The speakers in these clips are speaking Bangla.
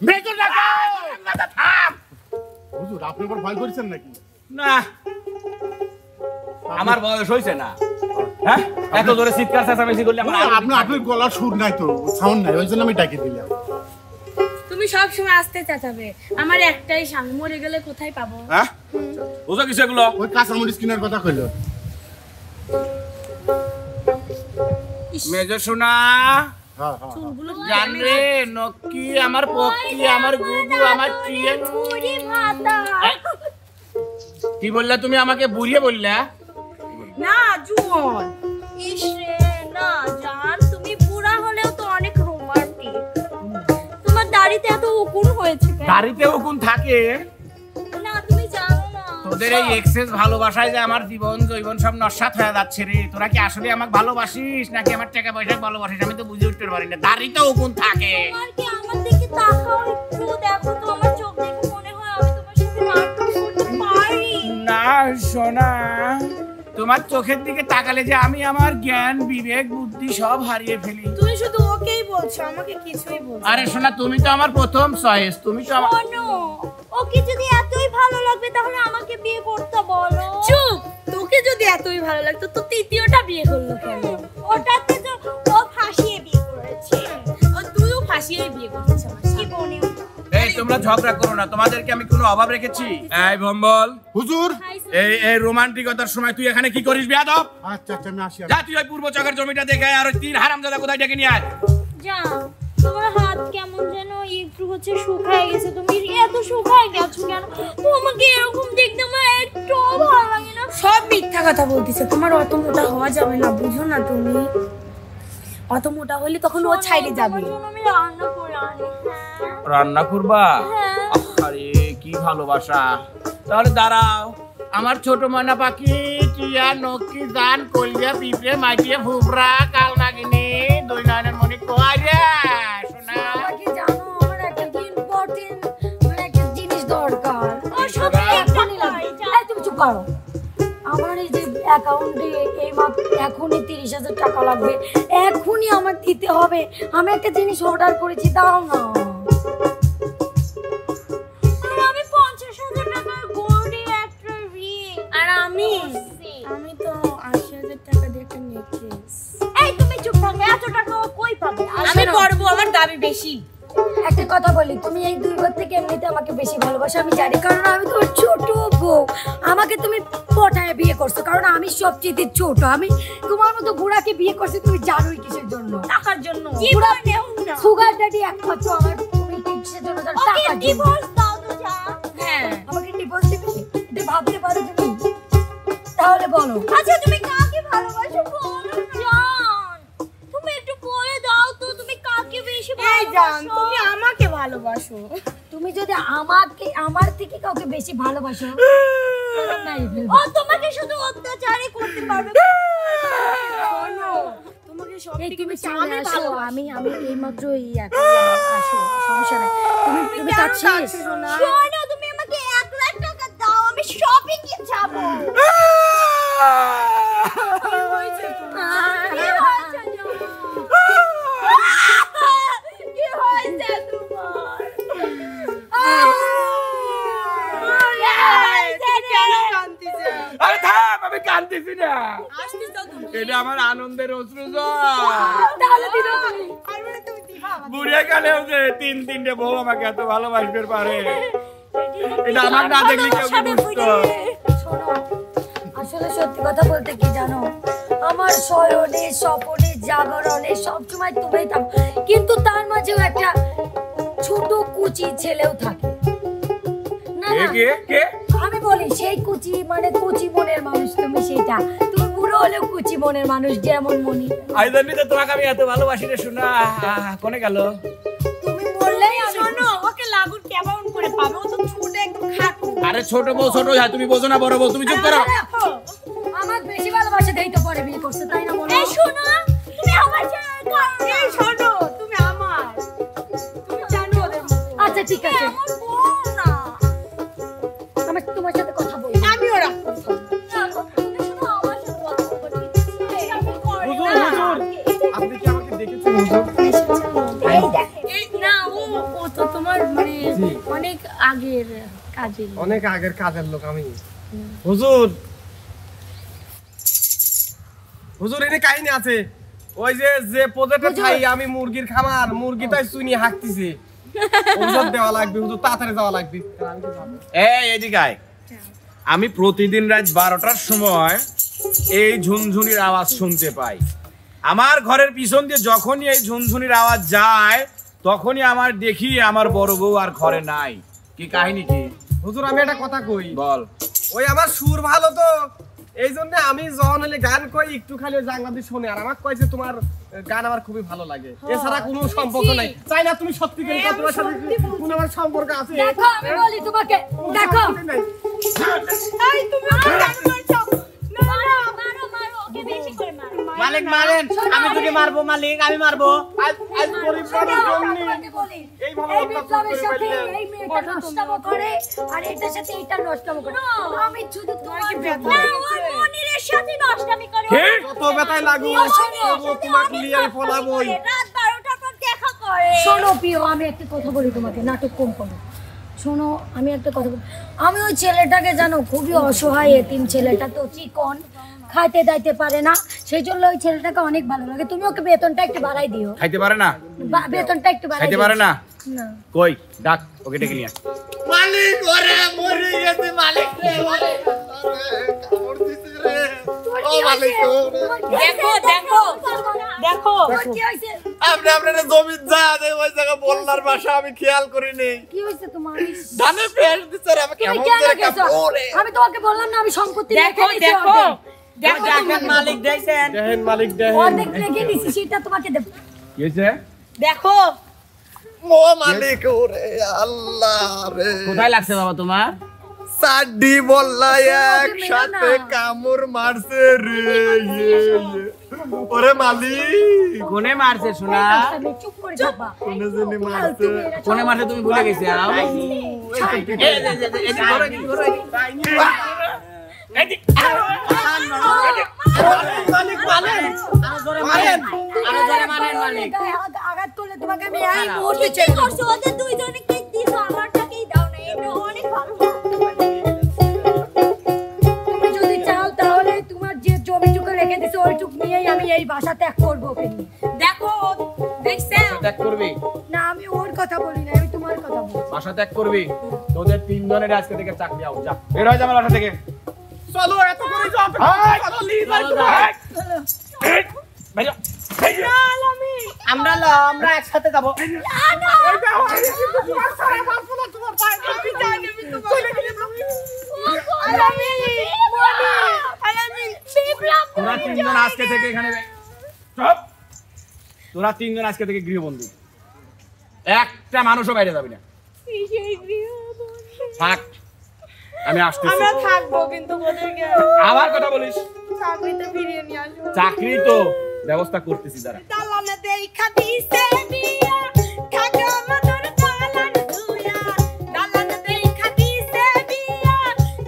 মেজর ডাকাত থাম। হুজুর আপনি আবার ভয় করছেন নাকি? না আমার বয়স হইছে না। হ্যাঁ এত জোরে চিৎকার চেঁচামেচি করলে আপনার গলার সুর নাই তো, সাউন্ড নাই, ওই জন্য আমি ডাকে দিলাম। তুমি সব সময় আসতে চাচাবে, আমার একটাই স্বামী, মরে গেলে কোথায় পাবো? হ্যাঁ বুঝো কিছু এগুলো? ওই কাঁচামরিচ কেনার কথা কইলো। মেজর সোনা জানরে নকি আমার পক্ষী আমার গুগু আমার টিয়ে কি বললা তুমি আমাকে বুড়িয়ে বললা? না জুন ইসরে না জান, তুমি বুড়া হলেও তো অনেক রোমান্টিক। তোমার দাড়িতে এত উকুন হয়েছে কেন? দাড়িতে উকুন থাকে না তুমি জানো না। তোদের এই এক্সেস ভালোবাসায় যে আমার জীবন জৈবন সব নস্বাত হয়ে যাচ্ছে রে। তোরা কি আসলে আমাকে ভালোবাসিস নাকি আমার টাকা পয়সা ভালোবাসিস আমি তো বুঝে উঠতে পারি না। দাড়িতে উকুন থাকে। আর কি আমার দিকে তাকাও একটু, দেখো তো আমার চোখ দেখে মনে হয় আমি তোমার সাথে নাটক করতে পারি না। সোনা তোমার চোখের দিকে তাকালে যে আমি আমার জ্ঞান বিবেক বুদ্ধি সব হারিয়ে ফেলি। তুমি শুধু ওকেই বলছো, আমাকে কিছুই বলছো। আরে সোনা তুমি তো আমার প্রথম চয়েস, তুমি তো আমার ওকে যদি এতই ভালো লাগবে তাহলে আমাকে বিয়ে করতে বলো। চুপ, তোকে যদি এতই ভালো লাগতো তো তৃতীয়টা বিয়ে করলো কেন? ওটাতে তো ও ফাঁসিয়ে বিয়ে করেছে। ও তুইও ফাঁসিয়ে বিয়ে করেছিস আমার কি বনে। এই তোমরা ঝগড়া করো না, তোমাদেরকে আমি কোনো অভাব রেখেছি? এই ভম্বল হুজুর এই রোমান্টিকতার সময় তুই এখানে কি করিস বেয়াদব? আচ্ছা আচ্ছা আমি আসি। যা তুই ওই পূর্ব চকের জমিটা দেখে আর ওই তিন হারামজাদা কোথায় ডেকে নিয়ে আয়। যা, তোমার হাত কেমন যেন একটু হচ্ছে শুকায় গেছে। তুমি এত শুকায় গেছো কেন? তোমাকে এরকম দেখতে আমার একটু ভালো লাগে না। সব মিথ্যা কথা বলতেছে, তোমার অত মোটা হওয়া যাবে না, বুঝো না তুমি? অত মোটা হলে তখন ও ছাইড়ে যাবে। আমি রান্না করে আনি। রান্না করবা? আরে কি ভালোবাসা। তাহলে দাঁড়াও, আমার ছোট ময়না পাখি টিয়া নকি জান কলিয়া পিঁপড়ে মাটিয়ে ফুবরা কাল নাগিনি দুই নয়নের মনি কই রে সোনা? কি জানো আমার একটা ইম্পর্টেন্ট মানে একটা জিনিস দরকার। ও সত্যি এখনই লাগবে। এই তুমি চুপ করো। আমার এই যে অ্যাকাউন্টে এই মাস এখনই 30,000 টাকা লাগবে, এখনই আমার দিতে হবে। আমি একটা জিনিস অর্ডার করেছি, দাও না। আমি 50,000 টাকার গোল্ডের একটা রিং, আর আমি তো 80,000 টাকা দিয়ে একটা নেকলেস। এই তুমি চুপ থাকো, এত টাকা কই পাবে? আমি করব, আমার দাবি বেশি। একটা কথা বলি, তুমি এই দুই বার থেকে এমনিতে আমাকে বেশি ভালোবাসো আমি জানি, কারণ আমি তোমার ছোট বউ। আমাকে তুমি পটায় বিয়ে করছো কারণ আমি সবচেয়ে ছোট। আমি তোমার মতো বুড়াকে বিয়ে করছি তুমি জানোই কিসের জন্য? টাকার জন্য। সুগার ড্যাডি একমাত্র আমার, তুমি কিসের জন্য? টাকার জন্য। ডিভোর্স দাও তো যা। হ্যাঁ আমাকে ডিভোর্স দিবে? এটা ভাবতে পারো তুমি? তাহলে বলো। আচ্ছা তুমি কাকে ভালোবাসো বলো জান। তুমি একটু বলে দাও তো তুমি কাকে বেশি ভালোবাসো? এই জান তুমি আমাকে ভালোবাসো। তুমি যদি আমাকে আমার থেকে কাউকে বেশি ভালোবাসো ও তোমাকে শুধু অত্যাচারই করতে পারবে। শোনো তোমাকে সব থেকে বেশি আমি ভালোবাসি। আমি এইমাত্র এই আসো, সমস্যা নাই। তুমি কাচ্ছিস? শোনো তুমি আমাকে 1 লাখ টাকা দাও, আমি শপিং এ যাব। কি হয়েছে তোমার? কি হয়েছে তোমার? আরে থাম, আমি কাঁদতেছি না। এটা আমার আনন্দের অশ্রু বুড়িয়ে গেলেও যে 3-3টে বউ আমাকে এত ভালোবাসবে পারে, এটা আমার না দেখলে কেউ বুঝতো। আসলে সত্যি কথা বলতে কি জানো, আমার শয়নে স্বপনে জাগরণে সবসময় তুমি থাকো, কিন্তু তার মাঝেও একটা ছোট কুচি ছেলেও থাকে। আমি বলি সেই কুচি মানে কুচি মনের মানুষ তুমি, সেটা তুমি বুড়ো হলেও কুচি মনের মানুষ যেমন মনি। আইদানি তো তোমাকে আমি এত ভালোবাসি রে শোনা। কোনে গেল? তুমি বললেই শোনো ওকে লাগুর কেমন করে পাবে? ও তো ছোট একদম খাটো। আরে ছোট বউ ছোট হয়, তুমি বোঝো না বড় বউ, তুমি চুপ করো। আমার বেশি ভালোবাসা দেই তো পরে বিয়ে করতে, তাই না? বলো এই শোনো তুমি আমার এই শোনো তুমি আমার, তুমি জানো। আচ্ছা ঠিক আছে আমি তোমার সাথে কথা বলি। আমিও রাখবো। আপনি কি আমাকে দেখেছেন হুজুর? এই দেখেন। এই না ও তো তোমার মানে অনেক আগের কাজের লোক আমি। হুজুর হুজুর এনে কাহিনী আছে, ওই যে প্রজেক্টে খাই আমি মুরগির খামার, মুরগিটাই চুনি হাঁকতেছে, ঔষধ দেওয়া লাগবে হুজুর, তাড়াতাড়ি যাওয়া লাগবে। এই এদিকে আয়। আমি প্রতিদিন রাত 12টার সময় এই ঝুনঝুনির আওয়াজ শুনতে পাই। আমার ঘরের পিছন দিয়ে যখনই এই ঝুনঝুনির আওয়াজ যায় তখনই আমার দেখি আমার বড় বউ আর ঘরে নাই। কি কাহিনী কি? হুজুর আমি একটা কথা কই। বল। ওই আমার সুর ভালো তো, এই জন্য আমি যখন হলে গান কই একটু খালি জাংলাদি শুনে, আর আমার কইছে তোমার গান আমার খুবই ভালো লাগে, এছাড়া কোনো সম্পর্ক নাই। চাই না তুমি সত্যি করে তোমার সাথে কোনো আমার সম্পর্ক আছে? দেখো আমি বলি তোমাকে, দেখো এই তুমি গান করছো, মারো মারো মারো, ওকে বেশি করে মারো। মালিক মারেন, আমি তোকে মারবো মালিক, আমি মারবো। আজ গরিব মানুষ জন্য এই বিপ্লবের সাথে এই মেয়েটা নষ্টম করে আর এটার সাথে এটা নষ্টম করে। আমি শুধু তোমাকে না ওর মনিরের সাথে নষ্টমি করে। কত ব্যথায় লাগুক তোমাকে নিয়ে আমি পলাবই। রাত 12টার পর দেখা করে। শোনো প্রিয়, আমি একটা কথা বলি তোমাকে, নাটক কম করো। শোনো আমি একটা কথা বলি, আমি ওই ছেলেটাকে জানো খুবই অসহায় এতিম ছেলেটা, তো চিকন, খাইতে দাইতে পারে না, সেই জন্য ওই ছেলেটাকে অনেক ভালো লাগে। তুমি ওকে বেতনটা একটু বাড়াই দিও। খাইতে পারে না? বেতনটা একটু বাড়াই খাইতে দিও। পারে না? না কই ডাক ওকে ডেকে নিয়ে আয়। মালিক ওরে মরে গেছে মালিক রে, ওরে কামড় দিছে রে। ও মালিক, দেখো দেখো দেখো কি হইছে, আপনারা জমি যা দেয় ওই জায়গা বললার ভাষা আমি খেয়াল করি নেই। কি হইছে তোমার? ধানে পেশ দিছে রে, আমি তুমি কেমন কেন করে গেছো? ওরে আমি তোমাকে বললাম না আমি সম্পত্তি দেখো রেখে দিয়েছি। দেখো দেখো দেখেন মালিক দেখছেন, দেখেন মালিক দেখেন, অর্ধেক রেখে দিয়েছি, সেটা তোমাকে দেব। কি হয়েছে? দেখো ও মালিক ওরে আল্লাহ রে। কোথায় লাগছে বাবা তোমার? সাড্ডি বললা একসাথে কামড় মারছে রে। ওরে মালিক কোনে মারছে শোনা? আমি চুপ করে যাবা। কোনে জানি মারছে। কোনে মারছে তুমি ভুলে গেছি? মালিক মানেন আঘাত করলে তোমাকে আমি এই মুহূর্তে ছেড়ে দেব। ওদের দুইজনকে দিছো, আমারটাকেই দাও না, এটা অনেক ভালো। তুমি যদি চাও তাহলে তোমার যে জমিটুকু রেখে দিছো ওইটুকু নিয়েই আমি এই বাসা ত্যাগ করবো। দেখো দেখছেন, ত্যাগ করবি? না আমি ওর কথা বলি না, আমি তোমার কথা বলি। বাসা ত্যাগ করবি? তোদের তিনজনের আজকে থেকে চাকরি আউট। যা বের হয়ে যা আমার বাসা থেকে। চলো এত করে যাও, চলো লিজ আমরা একসাথে যাবো। তোরা তিনজন আজকে থেকে এখানে চুপ। তোরা তিনজন আজকে থেকে গৃহবন্দী, একটা মানুষও বাইরে যাবি না। থাক, আমি আসতেছি। আমরা থাকবো কিন্তু ওদেরকে আবার কথা বলিস? চাকরিতে ফিরিয়ে নিয়ে আসবো। চাকরি তো ব্যবস্থা করতেছি দাঁড়া। দালানে দেখা দিছে বিয়া, খাগা মাদর দালান ধুয়া। দালানে দেখা দিছে বিয়া,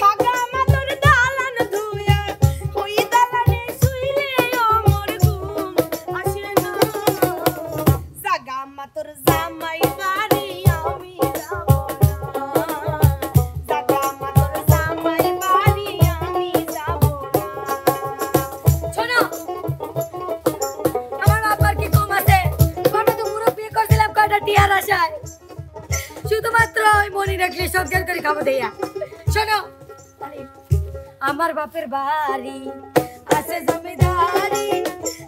খাগা মাদর দালান ধুয়া। ওই দালানে শুইলে আমার ঘুম আসে না। জাগা মাদর জামাই বাড়ি আমি যাব না। জাগা মাদর জামাই বাড়ি আমি যাব না। শোনো, আমার বাবার কি কম আছে? আমি তো পুরো বিয়ে করছিলাম কয়টা টিয়ার আশায়, শুধুমাত্র ওই মনি রাখলে সংসার করে খাবো দেয়া। শোনো, আমার বাপের বাড়ি আছে জমিদারি,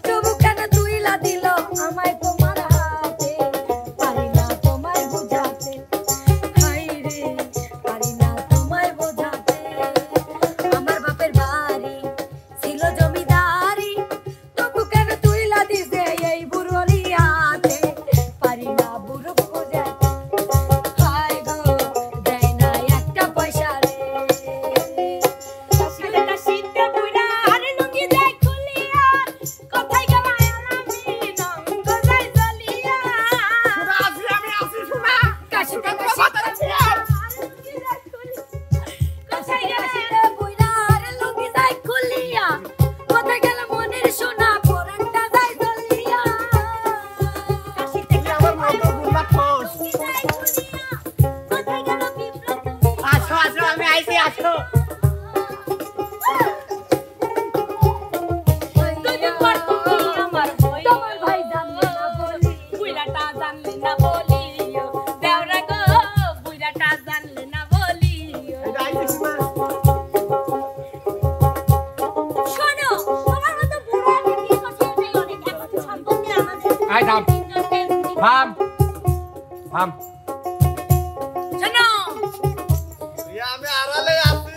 তবু কেন তুইলা দিল আমায় তোমার হাতে? পারি না তোমায় বুঝাতে, হাই রে পারি না তোমায় বোঝাতে। আমার বাপের বাড়ি ছিল জমিদারি, তবু কেন তুইলা দিছে এই বুড়োলি হাতে? পারি না বুড়ো বোঝাতে, হাই গো দেয় না একটা পয়সা রে। কাশিটা শীতে বুড়া আর লুঙ্গি দেয় খুলিয়া, কোথায় গেলাম আমি নঙ্গ যাই জ্বলিয়া। আমি আসি শোনা। কাশিটা কোথায় গেলাম কাশিটা বুইড়া আর লুঙ্গি যায় খুলিয়া, কোথায় গেল মনের সোনা পরানটা যায় জ্বলিয়া। আমার মতো গুলা খোস। লুঙ্গি যায় খুলিয়া, দুদিন পর তুমি আমার হই তোমার ভাই জানলে না বলি বুইরাটা জানলে না বলিও দেওরা গো বুইরাটা জানলে না বলিও এটা আইতেছি না শোনো তোমার মতো বুড়ো একটা বিয়ে করছে এটাই অনেক এখন সম্পত্তি আমাদের আয় থাম। তিনজনকে থাম থাম শোনো আমি আড়ালে আছি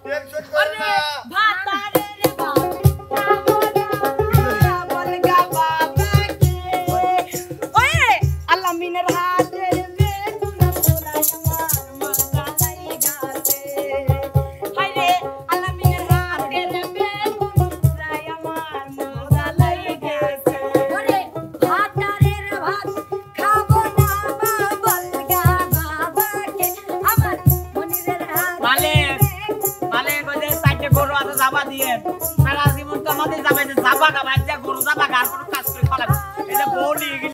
টেনশন করে না ভাতারে রে ভাত খাবো না বলগা বাবাকে ওরে আলামিনের হাতের বেগুন পোড়ায় আমার মাথা লাইগাছে হায়রে আলামিনের হাতের বেগুন পোড়ায় আমার মাথা লাইগাছে ওরে ভাতারের ভাত খাবো না বলগা বাবাকে আমার মনিরের হাত মালিক ওদের চারটে গরু আছে যাবা দিয়ে সারা জীবন তো আমাদের যাবে যাবা গা বাচ্চা গরু যাবা গার কোনো কাজ করে ফেলাবে এটা বউ নিয়ে